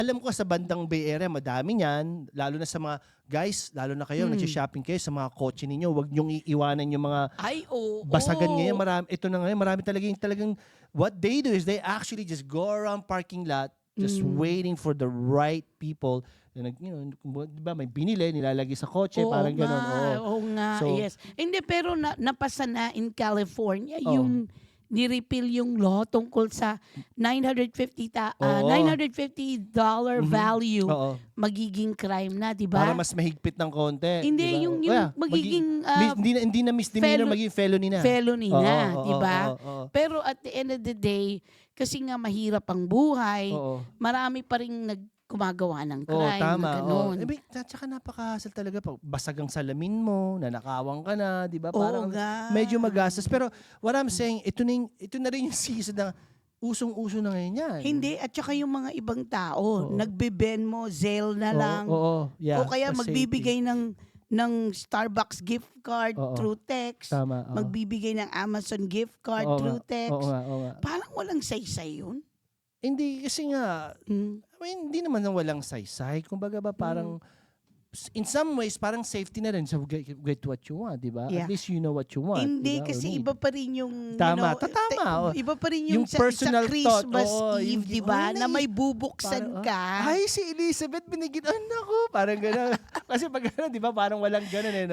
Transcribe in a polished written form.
Alam ko sa bandang Bay Area, madami niyan, lalo na sa mga guys, lalo na kayo, nagsha-shopping kayo sa mga kotse ninyo, huwag niyong iiwanan yung mga Ay, oo. basagan ngayon. Marami, ito na ngayon, marami talagang, what they do is they actually just go around parking lot, just waiting for the right people. Di ba, may binili, nilalagay sa kotse, Oo parang nga, gano'n. oo nga, So, yes. Hindi, pero napasa na in California Oo. yung ni-repeal yung law tungkol sa Oo. $950 value Oo. magiging crime na, di Para ba? mas mahigpit ng konti. Hindi, di ba? yung Kaya, magiging hindi na misdemeanor, magiging felony na. felony na, Oo, di ba? oo. Pero at the end of the day, kasi nga mahirap ang buhay, Oo. marami pa ring gumagawa ng Oo, crime tama. na ganun. Tsaka napakahasal talaga. Basag ang salamin mo, nanakawan ka na, di ba? Oo Parang nga. medyo magastos. Pero what I'm saying, ito na rin yung season na usong-uso na ngayon yan. Hindi, at saka yung mga ibang tao, Oo. nagbe-bend mo, Zelle na lang. Oo, yeah. O kaya for magbibigay ng Starbucks gift card Oo. through text. Tama, oo. Magbibigay ng Amazon gift card Oo through nga, text. oo nga. Parang walang saysay yun. Hindi, kasi nga, hindi naman na walang saysay. Kumbaga ba parang, in some ways, parang safety na rin. So, get what you want, di ba? Yeah. At least you know what you want. Hindi, diba? kasi Or need. iba pa rin yung, Tama, tama. iba pa rin yung, Yung personal sa Christmas thought. Oo, Eve, yung- di ba? oh, Na may bubuksan parang, ka. Ay, si Elizabeth, binigyan. Anak ko. Parang gano'n. Kasi pag gano'n, di ba, parang walang gano'n eh, no?